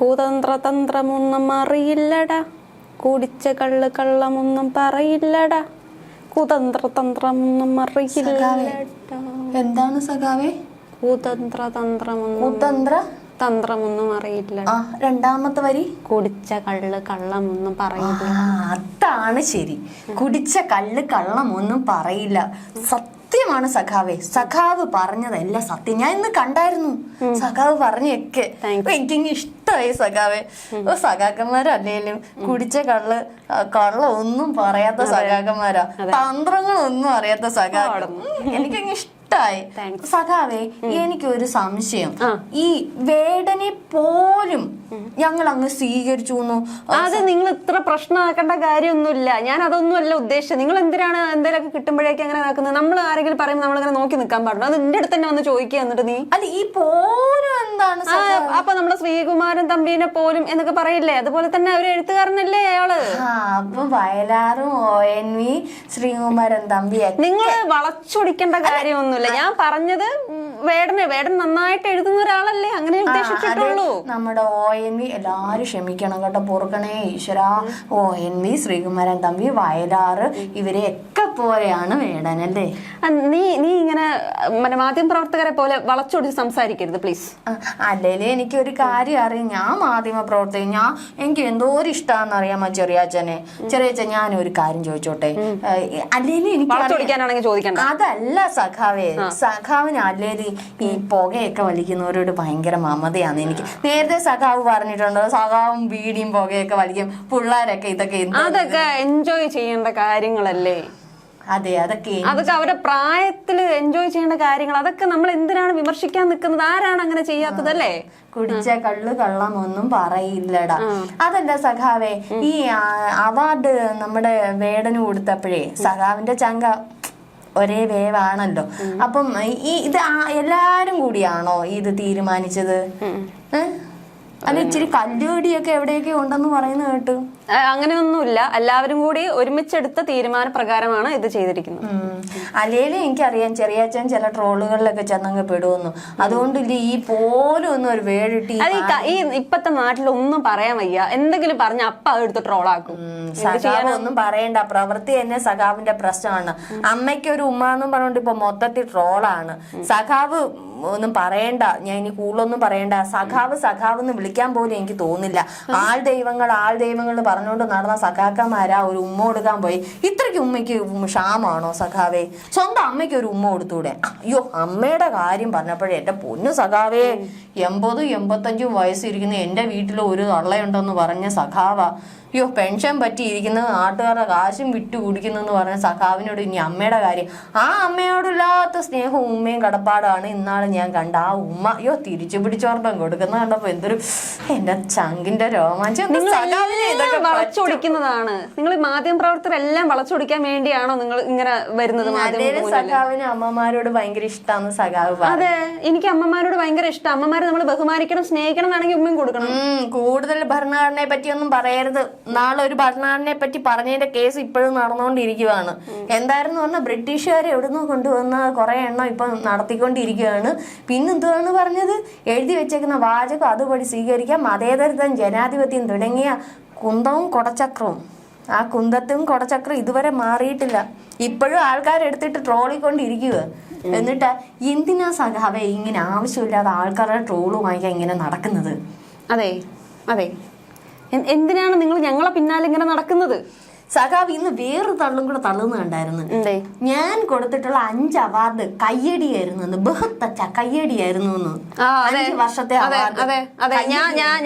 കുതന്ത്ര തന്ത്രമൊന്നും അറിയില്ലടാ, കുടിച്ച കള്ള് കള്ളമൊന്നും പറയില്ലടാ, കുതന്ത്ര തന്ത്രമൊന്നും അറിയില്ലടാ. എന്താണ് സഖാവേ? കുതന്ത്ര തന്ത്രമൊന്നും അറിയില്ല. രണ്ടാമത്തെ വരി കുടിച്ച കള്ള് കള്ളമൊന്നും പറയില്ല. അതാണ് ശരി. കുടിച്ച കള്ള് കള്ളമൊന്നും പറയില്ല. സത്യമാണ് സഖാവേ. സഖാവ് പറഞ്ഞതല്ല സത്യം. ഞാൻ ഇന്ന് കണ്ടായിരുന്നു സഖാവ് പറഞ്ഞൊക്കെ. എനിക്കിങ്ങനെ ഇഷ്ടമായി സഖാവേ. സഖാക്കന്മാരല്ലേലും കുടിച്ച കള്ള ഒന്നും പറയാത്ത സഖാക്കന്മാരാ. തന്ത്രങ്ങളൊന്നും അറിയാത്ത സഖാക്കൾ. എനിക്കങ്ങ് ഇഷ്ടമായി സഖാവേ. എനിക്കൊരു സംശയം. ഈ വേടനെ പോലും ഞങ്ങൾ അങ്ങ് സ്വീകരിച്ചു. അത് നിങ്ങൾ ഇത്ര പ്രശ്നമാക്കേണ്ട കാര്യമൊന്നുമില്ല. ഞാൻ അതൊന്നുമല്ല ഉദ്ദേശിച്ചത്. നിങ്ങൾ എന്തിനാണ് എന്തെങ്കിലുമൊക്കെ കിട്ടുമ്പോഴേക്കും അങ്ങനെ ആക്കുന്നത്? നമ്മൾ ആരെങ്കിലും പറയുമ്പോൾ നമ്മളിങ്ങനെ നോക്കി നിൽക്കാൻ പാടില്ല. അത് എന്റെ അടുത്ത് തന്നെ വന്ന് ചോദിക്കുക. എന്നിട്ട് നീ അല്ല ഈ പോലും എന്താണ്? അപ്പൊ നമ്മള് ശ്രീകുമാരൻ തമ്പീനെ പോലും എന്നൊക്കെ പറയില്ലേ? അതുപോലെ തന്നെ ഒരു എഴുത്തുകാരനല്ലേ അയാള്. അപ്പൊ വയലാറും ONV ശ്രീകുമാരൻ തമ്പി. നിങ്ങൾ വളച്ചൊടിക്കേണ്ട കാര്യമൊന്നുമില്ല. ഞാൻ പറഞ്ഞത് വേടൻ നന്നായിട്ട് എഴുതുന്ന ഒരാളല്ലേ, അങ്ങനെ ഉദ്ദേശിച്ചിട്ടുള്ളൂ. നമ്മുടെ ONV എല്ലാരും ക്ഷമിക്കണം കേട്ടോ, പൊറുക്കണേ ഈശ്വര. ONV ശ്രീകുമാരൻ തമ്പി വയലാറ് ഇവരെ ഒക്കെ പോലെയാണ് വേടനല്ലേ. നീ ഇങ്ങനെ മാധ്യമപ്രവർത്തകരെ പോലെ വളച്ചൊടിച്ച് സംസാരിക്കരുത് പ്ലീസ്. അല്ലേലേ എനിക്കൊരു കാര്യം അറിയാം. ഞാൻ മാധ്യമ പ്രവർത്തകൻ. എനിക്ക് എന്തോരം ഇഷ്ടമാണെന്ന് അറിയാമോ ചെറിയാച്ചനെ. ചെറിയാച്ചൻ ഞാനൊരു കാര്യം ചോദിച്ചോട്ടെ? അല്ലേലും എനിക്ക് ചോദിക്കണം. അതല്ല സഖാവേ, സഖാവിന് അല്ലേലും ഈ പുകയൊക്കെ വലിക്കുന്നവരോട് ഭയങ്കര മമതയാണ് എനിക്ക്. നേരത്തെ സഖാവ് പറഞ്ഞിട്ടുണ്ട് സഖാവും ബീഡിയും പുകയൊക്കെ വലിക്കും പിള്ളേരൊക്കെ. അതൊക്കെ എൻജോയ് ചെയ്യേണ്ട കാര്യങ്ങളല്ലേ? അതെ, അതൊക്കെ അവരുടെ പ്രായത്തില് എൻജോയ് ചെയ്യേണ്ട കാര്യങ്ങൾ. അതൊക്കെ നമ്മൾ എന്തിനാണ് വിമർശിക്കാൻ നിൽക്കുന്നത്? ആരാണ് അങ്ങനെ ചെയ്യാത്തതല്ലേ? കുടിച്ച കള്ള് കള്ളമൊന്നും പറയില്ലടാ. അതല്ല സഖാവേ, ഈ അവാർഡ് നമ്മുടെ വേടന് കൊടുത്തപ്പോഴേ സഖാവിന്റെ ചങ്ക ഒരേ വേവാണല്ലോ. അപ്പം ഇത് എല്ലാരും കൂടിയാണോ ഇത് തീരുമാനിച്ചത്? അല്ല ഇച്ചിരി കല്ലുകടിയൊക്കെ എവിടെയൊക്കെ ഉണ്ടെന്ന് പറയുന്ന കേട്ടു. അങ്ങനെയൊന്നുമില്ല. എല്ലാവരും കൂടി ഒരുമിച്ചെടുത്ത തീരുമാന പ്രകാരമാണ് ഇത് ചെയ്തിരിക്കുന്നത്. അല്ലേലും എനിക്കറിയാം ചെറിയാച്ചൻ ചില ട്രോളുകളിലൊക്കെ ചെന്നങ്ങ് പെടുവന്നു. അതുകൊണ്ടില്ല ഈ പോലും ഒന്നും ഒരു വേടിട്ടി ഈ ഇപ്പത്തെ നാട്ടിലൊന്നും പറയാൻ വയ്യ. എന്തെങ്കിലും പറഞ്ഞ അപ്പ അതെടുത്ത് ട്രോളാക്കും. സഖാവ് ഒന്നും പറയണ്ട, പ്രവൃത്തി തന്നെ സഖാവിന്റെ പ്രശ്നമാണ്. അമ്മയ്ക്കൊരു ഉമ്മ എന്നും പറഞ്ഞോണ്ട് ഇപ്പൊ മൊത്തത്തിൽ ട്രോളാണ്. സഖാവ് ഒന്നും പറയണ്ട, ഞാൻ ഇനി കൂടുതലൊന്നും പറയണ്ട. സഖാവ് എന്ന് വിളിക്കാൻ പോലും എനിക്ക് തോന്നില്ല. ആൾ ദൈവങ്ങൾ പറഞ്ഞുകൊണ്ട് നടന്ന സഖാക്കന്മാരാ ഒരു ഉമ്മ കൊടുക്കാൻ പോയി. ഇത്രയ്ക്ക് ഉമ്മയ്ക്ക് ക്ഷാമാണോ സഖാവേ? സ്വന്തം അമ്മയ്ക്ക് ഒരു ഉമ്മ കൊടുത്തൂടെ? അയ്യോ, അമ്മയുടെ കാര്യം പറഞ്ഞപ്പോഴേ എന്റെ പൊന്നു സഖാവേ, 80-85 വയസ്സിരിക്കുന്ന എന്റെ വീട്ടിൽ ഒരു തള്ളയുണ്ടെന്ന് പറഞ്ഞ സഖാവാ. അയ്യോ, പെൻഷൻ പറ്റിയിരിക്കുന്നത് നാട്ടുകാരുടെ കാശും വിട്ടു കുടിക്കുന്നെന്ന് പറഞ്ഞ സഖാവിനോട് ഇനി അമ്മയുടെ കാര്യം. ആ അമ്മയോടില്ലാത്ത സ്നേഹവും ഉമ്മയും കടപ്പാടാണ് ഇന്നാള് ഞാൻ കണ്ട ആ ഉമ്മ. അയ്യോ, തിരിച്ചു പിടിച്ചോർപ്പം കൊടുക്കുന്ന കണ്ടപ്പോ എന്തൊരു എന്റെ ചങ്കിന്റെ രോമാഞ്ചം. വളച്ചൊടിക്കുന്നതാണ്. നിങ്ങൾ മാധ്യമപ്രവർത്തകരെല്ലാം വളച്ചൊടിക്കാൻ വേണ്ടിയാണോ നിങ്ങൾ ഇങ്ങനെ വരുന്നത്? സഖാവിന് അമ്മമാരോട് ഭയങ്കര ഇഷ്ടമാണ് സഖാവ്. അതെ, എനിക്ക് അമ്മമാരോട് ഭയങ്കര ഇഷ്ടം. അമ്മമാരെ നമ്മൾ ബഹുമാനിക്കണം, സ്നേഹിക്കണം എന്നാണെങ്കിൽ ഉമ്മയും കൊടുക്കണം. കൂടുതൽ ഭരണഘടനയെ പറ്റിയൊന്നും പറയരുത്. നാളെ ഒരു ഭരണഘടനയെ പറ്റി പറഞ്ഞതിന്റെ കേസ് ഇപ്പോഴും നടന്നുകൊണ്ടിരിക്കുകയാണ്. എന്തായിരുന്നു പറഞ്ഞാൽ ബ്രിട്ടീഷുകാരെ എവിടുന്നോ കൊണ്ടുവന്ന കുറെ എണ്ണം ഇപ്പൊ നടത്തിക്കൊണ്ടിരിക്കുകയാണ്. പിന്നെന്തുവാണ് പറഞ്ഞത്? എഴുതി വെച്ചേക്കുന്ന വാചകം അതുപടി സ്വീകരിക്കാം, മതേതരത്വം ജനാധിപത്യം തുടങ്ങിയ കുന്തവും കൊടച്ചക്രവും. ആ കുന്തത്തും കൊടച്ചക്രം ഇതുവരെ മാറിയിട്ടില്ല. ഇപ്പോഴും ആൾക്കാരെടുത്തിട്ട് ട്രോളിക്കൊണ്ടിരിക്കുക. എന്നിട്ട് എന്തിനാ സഖാവേ ഇങ്ങനെ ആവശ്യമില്ലാതെ ആൾക്കാരുടെ ട്രോള് വാങ്ങിക്കാൻ ഇങ്ങനെ നടക്കുന്നത്? അതെ അതെ, എന്തിനാണ് നിങ്ങൾ ഞങ്ങളെ പിന്നാലെ ഇങ്ങനെ നടക്കുന്നത്? സഖാവ് ഇന്ന് വേറൊരു തള്ളും കൂടെ തള്ളുന്ന കണ്ടായിരുന്നു. ഞാൻ കൊടുത്തിട്ടുള്ള 5 അവാർഡ് കയ്യടിയായിരുന്നു. ബഹുത്തച്ച കയ്യടിയായിരുന്നു. 5 വർഷത്തെ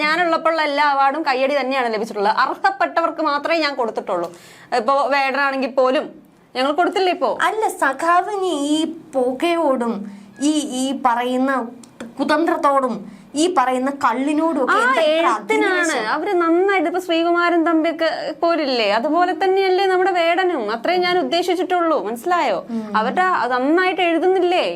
ഞാനുള്ളപ്പോഴുള്ള എല്ലാ അവാർഡും കയ്യടി തന്നെയാണ് ലഭിച്ചിട്ടുള്ളത്. അർഹപ്പെട്ടവർക്ക് മാത്രമേ ഞാൻ കൊടുത്തിട്ടുള്ളൂ. ഇപ്പൊ വേടനാണെങ്കിൽ പോലും ഞങ്ങൾ കൊടുത്തില്ല. ഇപ്പോ അല്ല സഖാവിന് ഈ പോക്കയോടും ഈ പറയുന്ന കുതന്ത്രത്തോടും ഈ പറയുന്ന കള്ളിനോടും എഴുത്തിനാണ് അവര് നന്നായിട്ട്. ഇപ്പൊ ശ്രീകുമാരൻ തമ്പിയൊക്കെ പോലില്ലേ, അതുപോലെ തന്നെയല്ലേ നമ്മുടെ വേടനും. അത്രയും ഞാൻ ഉദ്ദേശിച്ചിട്ടുള്ളൂ. മനസ്സിലായോ? അവരുടെ നന്നായിട്ട് എഴുതുന്നില്ലേ?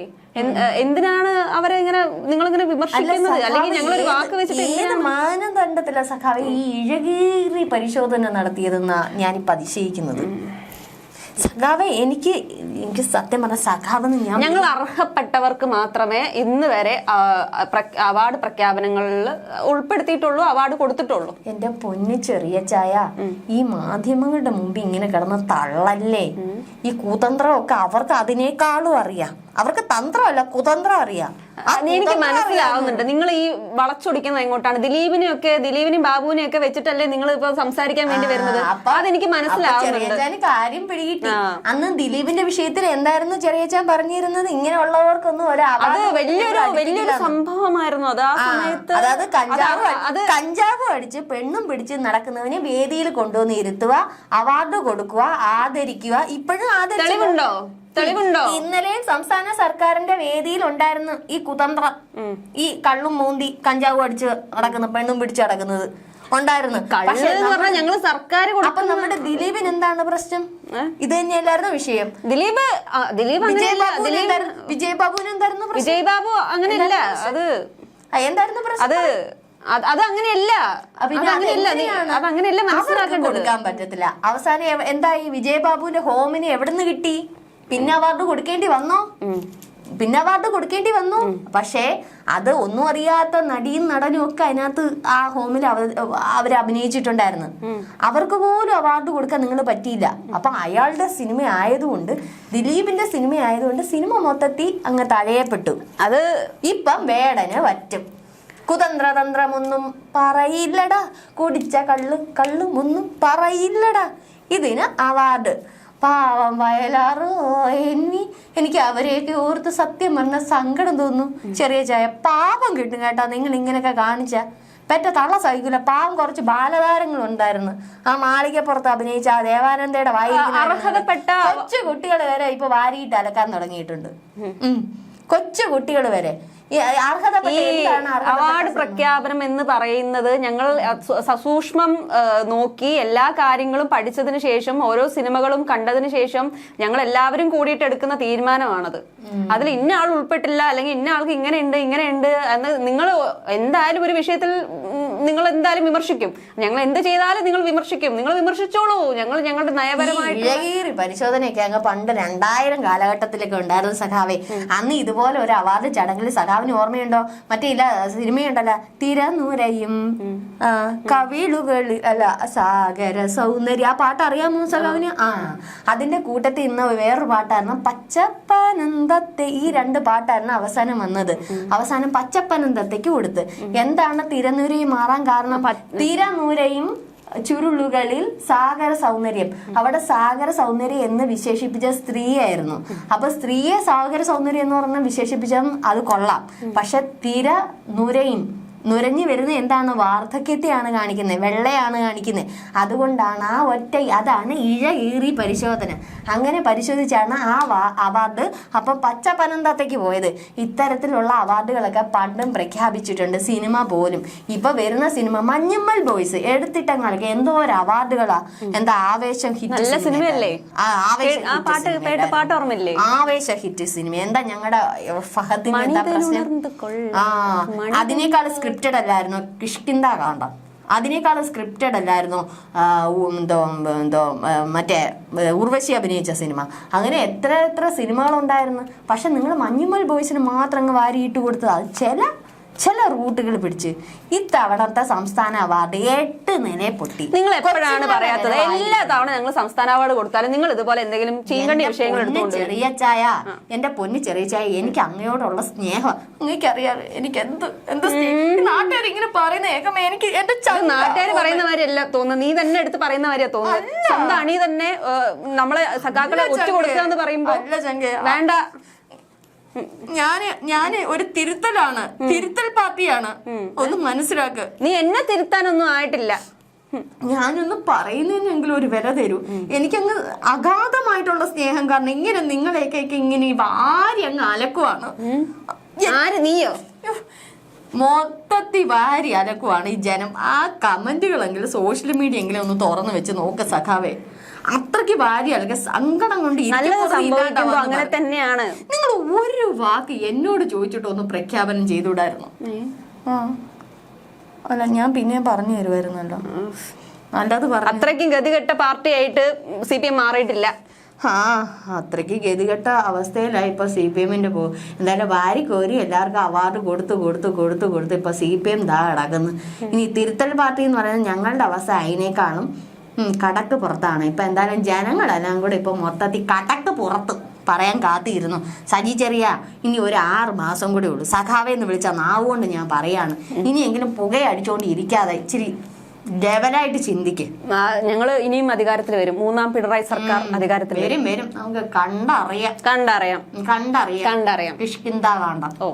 എന്തിനാണ് അവരെ ഇങ്ങനെ നിങ്ങളിങ്ങനെ വിമർശിക്കുന്നത്? അല്ലെങ്കിൽ ഞങ്ങളൊരു വാക്ക് വെച്ചിട്ട് മാനദണ്ഡത്തില സഖാവ് ഈ ഇഴകേറി പരിശോധന നടത്തിയതെന്നാ ഞാനിപ്പോ അതിശയിക്കുന്നത്. സഖാവെ എനിക്ക് സത്യം പറഞ്ഞ സഖാവെന്ന് ഞങ്ങൾ അർഹപ്പെട്ടവർക്ക് മാത്രമേ ഇന്ന് വരെ അവാർഡ് പ്രഖ്യാപനങ്ങളിൽ ഉൾപ്പെടുത്തിയിട്ടുള്ളൂ, അവാർഡ് കൊടുത്തിട്ടുള്ളൂ. എന്റെ പൊന്നു ചെറിയ ചായ, ഈ മാധ്യമങ്ങളുടെ മുമ്പ് ഇങ്ങനെ കിടന്ന് തള്ളല്ലേ. ഈ കുതന്ത്രമൊക്കെ അവർക്ക് അതിനേക്കാളും അറിയാം. അവർക്ക് തന്ത്രമല്ല കുതന്ത്രം അറിയാം. എനിക്ക് മനസ്സിലാവുന്നുണ്ട് നിങ്ങൾ ഈ വളച്ചൊടിക്കുന്നത് എങ്ങോട്ടാണ്. ദിലീപിനെയും ബാബുവിനെയും ഒക്കെ വെച്ചിട്ടല്ലേ നിങ്ങൾ ഇപ്പൊ സംസാരിക്കാൻ വേണ്ടി വരുന്നത്. അതെനിക്ക് മനസ്സിലാവുന്നുണ്ട്. കാര്യം പിടികിട്ടി. അന്ന് ദിലീപിന്റെ വിഷയത്തിൽ എന്തായിരുന്നു ചെറിയച്ചാൻ പറഞ്ഞിരുന്നത്? ഇങ്ങനെയുള്ളവർക്കൊന്നും അത് വലിയൊരു സംഭവമായിരുന്നു അത് ആ സമയത്ത്. അതായത് കഞ്ചാവ് അടിച്ച് പെണ്ണും പിടിച്ച് നടക്കുന്നവനെ വേദിയിൽ കൊണ്ടുവന്ന് ഇരുത്തുക, അവാർഡ് കൊടുക്കുക, ആദരിക്കുക. ഇപ്പോഴും തെളിവുണ്ടോ? ഇന്നലെയും സംസ്ഥാന സർക്കാരിന്റെ വേദിയിൽ ഉണ്ടായിരുന്നു ഈ കുതന്ത്രം. ഈ കള്ളും മൂന്തി കഞ്ചാവും അടിച്ച് നടക്കുന്ന പെണ്ണും പിടിച്ച് നടക്കുന്നത് ഉണ്ടായിരുന്നു. ഞങ്ങള് സർക്കാർ. അപ്പൊ നമ്മുടെ ദിലീപിന് എന്താണ് പ്രശ്നം? ഇത് തന്നെയല്ലായിരുന്നു വിഷയം. വിജയബാബുവിന് എന്തായിരുന്നു പ്രശ്നം? വിജയബാബു അങ്ങനെയല്ല. അത് എന്തായിരുന്നു പ്രശ്നം? അത് അങ്ങനെയല്ല. അതങ്ങനെയല്ല മനസ്സിലാക്കേണ്ടത്. കൊടുക്കാൻ പറ്റത്തില്ല. അവസാനം എന്തായി? വിജയബാബുവിന്റെ ഹോമിന് എവിടുന്ന് കിട്ടി? പിന്നെ അവാർഡ് കൊടുക്കേണ്ടി വന്നു. പക്ഷേ അത് ഒന്നും അറിയാത്ത നടിയും നടനും ഒക്കെ അതിനകത്ത് ആ ഹോമിൽ അവർ അഭിനയിച്ചിട്ടുണ്ടായിരുന്നു. അവർക്ക് പോലും അവാർഡ് കൊടുക്കാൻ നിങ്ങൾ പറ്റിയില്ല. അപ്പൊ അയാളുടെ സിനിമ ആയതുകൊണ്ട്, ദിലീപിന്റെ സിനിമ ആയതുകൊണ്ട് സിനിമ മൊത്തത്തിൽ അങ്ങ് തഴയപ്പെട്ടു. അത് ഇപ്പം വേടന് പറ്റും. കുതന്ത്രതന്ത്രമൊന്നും പറയില്ലടാ, കുടിച്ച കള്ളുമൊന്നും പറയില്ലടാ. ഇതിന് അവാർഡ്. പാവം വയലാറ്. എനിക്ക് അവരെയൊക്കെ ഓർത്ത് സത്യം പറഞ്ഞ സങ്കടം തോന്നുന്നു. ചെറിയ ചായ പാപം കിട്ടും കേട്ടോ. നിങ്ങൾ ഇങ്ങനെയൊക്കെ കാണിച്ച പെറ്റ തള്ള സഹിക്കില്ല. പാവം കുറച്ച് ബാലതാരങ്ങൾ ഉണ്ടായിരുന്നു ആ മാളികപ്പുറത്ത് അഭിനയിച്ച ആ ദേവാനന്ദയുടെ അർഹതപ്പെട്ട കൊച്ചു കുട്ടികൾ വരെ ഇപ്പൊ വാരിയിട്ട് അലക്കാൻ തുടങ്ങിയിട്ടുണ്ട്. കൊച്ചു കുട്ടികൾ വരെ. അവാർഡ് പ്രഖ്യാപനം എന്ന് പറയുന്നത് ഞങ്ങൾ സസൂക്ഷ്മം നോക്കി എല്ലാ കാര്യങ്ങളും പഠിച്ചതിന് ശേഷം, ഓരോ സിനിമകളും കണ്ടതിന് ശേഷം ഞങ്ങൾ എല്ലാവരും കൂടിയിട്ട് എടുക്കുന്ന തീരുമാനമാണത്. അതിൽ ഇന്ന ആൾ ഉൾപ്പെട്ടില്ല, അല്ലെങ്കിൽ ഇന്ന ആൾക്ക് ഇങ്ങനെയുണ്ട് എന്ന് നിങ്ങൾ എന്തായാലും ഒരു വിഷയത്തിൽ നിങ്ങൾ എന്തായാലും വിമർശിക്കും. ഞങ്ങൾ എന്ത് ചെയ്താലും നിങ്ങൾ വിമർശിക്കും. നിങ്ങൾ വിമർശിച്ചോളൂ. ഞങ്ങൾ ഞങ്ങളുടെ നയപരമായിട്ട് പരിശോധനയൊക്കെ അങ്ങ് പണ്ട് 2000 കാലഘട്ടത്തിലൊക്കെ ഉണ്ടായിരുന്നു സഖാവെ. അന്ന് ഇതുപോലെ ഒരു അവാർഡ് ചടങ്ങിൽ സഖാവിന് ഓർമ്മയുണ്ടോ? മറ്റേ ഇല്ല സിനിമയുണ്ടല്ലോ, തിരനുരയും കവിളുകളിൽ അല്ല സാഗര സൗന്ദര്യം. ആ പാട്ട് അറിയാമോ സഖാവിന്? അതിന്റെ കൂട്ടത്തിൽ ഇന്ന് വേറൊരു പാട്ടായിരുന്നു പച്ചപ്പനന്തത്തെ. ഈ 2 പാട്ടായിരുന്നു അവസാനം വന്നത്. അവസാനം പച്ചപ്പനന്തത്തേക്ക് കൊടുത്ത്. എന്താണ് തിരനുരയും മാറാൻ കാരണം? തിരനുരയും ചുരുളുകളിൽ സാഗര സൗന്ദര്യം. അവിടെ സാഗര സൗന്ദര്യം എന്ന് വിശേഷിപ്പിച്ച സ്ത്രീയായിരുന്നു. അപ്പൊ സ്ത്രീയെ സാഗര സൗന്ദര്യം എന്ന് പറഞ്ഞ വിശേഷിപ്പിച്ചാൽ അത് കൊള്ളാം. പക്ഷെ നുരഞ്ഞു വരുന്ന എന്താണ്? വാർദ്ധക്യത്തെയാണ് കാണിക്കുന്നത്, വെള്ളയാണ് കാണിക്കുന്നത്. അതുകൊണ്ടാണ് ആ അതാണ് ഇഴകീറി പരിശോധന. അങ്ങനെ പരിശോധിച്ചാണ് ആ അവാർഡ് അപ്പൊ പച്ചപ്പനന്തത്തേക്ക് പോയത്. ഇത്തരത്തിലുള്ള അവാർഡുകളൊക്കെ പണ്ടും പ്രഖ്യാപിച്ചിട്ടുണ്ട്, സിനിമ പോലും. ഇപ്പൊ വരുന്ന സിനിമ മഞ്ഞുമ്മൽ ബോയ്സ് എടുത്തിട്ടങ്ങൾക്ക് എന്തോ ഒരു അവാർഡുകളാ. എന്താ ആവേശം ഹിറ്റ് സിനിമയല്ലേ? ആവേശ ഹിറ്റ് സിനിമ. എന്താ ഞങ്ങളുടെ ഫഹദിന് എന്താ പ്രശ്നം? അതിനേക്കാൾ സ്ക്രിപ്റ്റഡ് അല്ലായിരുന്നു കിഷ്കിന്ദ കാണ്ഡം? അതിനേക്കാളും സ്ക്രിപ്റ്റഡ് അല്ലായിരുന്നു മറ്റേ ഉർവശി അഭിനയിച്ച സിനിമ? അങ്ങനെ എത്ര സിനിമകളുണ്ടായിരുന്നു. പക്ഷെ നിങ്ങൾ മഞ്ഞുമ്മൽ ബോയ്സിന് മാത്രം അങ്ങ് വാരിയിട്ട് കൊടുത്തത് ചില റൂട്ടുകൾ പിടിച്ച്. ഇത്തവണത്തെ സംസ്ഥാന അവാർഡ് 8 നില പൊട്ടി. നിങ്ങൾ എപ്പോഴാണ് പറയാത്തത്? എല്ലാ തവണ ഞങ്ങൾ സംസ്ഥാന അവാർഡ് കൊടുത്താലും നിങ്ങൾ ഇതുപോലെ എന്തെങ്കിലും ചീങ്കണ്ടി വിഷയങ്ങൾ എടുത്തുകൊണ്ട്. ചെറിയ ചായ, എന്റെ പൊന്നു ചെറിയ ചായ, എനിക്ക് അങ്ങയോടുള്ള സ്നേഹം എനിക്കറിയാം. എനിക്ക് എന്ത് നാട്ടുകാർ ഇങ്ങനെ പറയുന്ന ഏകം എനിക്ക് എന്റെ നാട്ടുകാർ പറയുന്ന മാതിരിയല്ല തോന്നുന്നത്. നീ തന്നെ എടുത്ത് പറയുന്ന മാതിരിയാ തോന്നുന്നത്. സ്വന്തം അണി തന്നെ നമ്മളെ സഖാക്കളെ ഒറ്റ കൊടുക്കുക എന്ന് പറയുമ്പോ വേണ്ട. ഞാന് ഒരു തിരുത്തൽ പാർട്ടിയാണ്. ഒന്ന് മനസ്സിലാക്ക്. നീ എന്നെ തിരുത്താനൊന്നും ആയിട്ടില്ല. ഞാനൊന്ന് പറയുന്നതിനെങ്കിലും ഒരു വില തരൂ. എനിക്കങ്ങ് അഗാധമായിട്ടുള്ള സ്നേഹം. കാരണം ഇങ്ങനെ നിങ്ങളെയൊക്കെ ഇങ്ങനെ വാരി അങ്ങ് അലക്കുവാണ്. ആര്? നീയോ? മൊത്തത്തിൽ വാരി അലക്കുവാണ് ഈ ജനം. ആ കമന്റുകളെങ്കിലും സോഷ്യൽ മീഡിയ എങ്കിലും ഒന്ന് തുറന്നു വെച്ച് നോക്ക സഖാവേ. അത്രയ്ക്ക് വാരി അലക്ക സങ്കടം കൊണ്ട് അങ്ങനെ തന്നെയാണ്. നിങ്ങൾ ഒരു വാക്ക് എന്നോട് ചോദിച്ചിട്ട് ഒന്ന് പ്രഖ്യാപനം ചെയ്തുകൂടായിരുന്നു? അല്ല, ഞാൻ പിന്നെ പറഞ്ഞു തരുമായിരുന്നല്ലോ. നല്ലത് പറഞ്ഞു. അത്രയ്ക്കും ഗതികെട്ട പാർട്ടിയായിട്ട് CPM മാറിയിട്ടില്ല. ആ അത്രയ്ക്ക് ഗതികെട്ട അവസ്ഥയിലായി ഇപ്പൊ CPM എന്തായാലും വാരി കോരി എല്ലാവർക്കും അവാർഡ് കൊടുത്ത് ഇപ്പൊ CPM ദാ കിടക്കുന്നു. ഇനി തിരുത്തൽ പാർട്ടി എന്ന് പറയുന്നത് ഞങ്ങളുടെ അവസ്ഥ അതിനേക്കാളും കടക്ക് പുറത്താണ്. ഇപ്പൊ എന്തായാലും ജനങ്ങളെല്ലാം കൂടെ ഇപ്പൊ മൊത്തത്തിൽ കടക്ക് പുറത്ത് പറയാൻ കാത്തിരുന്നു. സജി ചെറിയ ഇനി ഒരു 6 മാസം കൂടെ ഉള്ളൂ. സഖാവേന്ന് വിളിച്ച നാവുകൊണ്ട് ഞാൻ പറയാണ്, ഇനിയെങ്കിലും പുകയടിച്ചോണ്ട് ഇരിക്കാതെ ഇച്ചിരി ലെവലായിട്ട് ചിന്തിക്ക്. ഞങ്ങള് ഇനിയും അധികാരത്തിൽ വരും. 3ാം പിണറായി സർക്കാർ അധികാരത്തിൽ വരും. നമുക്ക് കണ്ടറിയാം. കിഷ്കിന്താ കാണ്ട. ഓ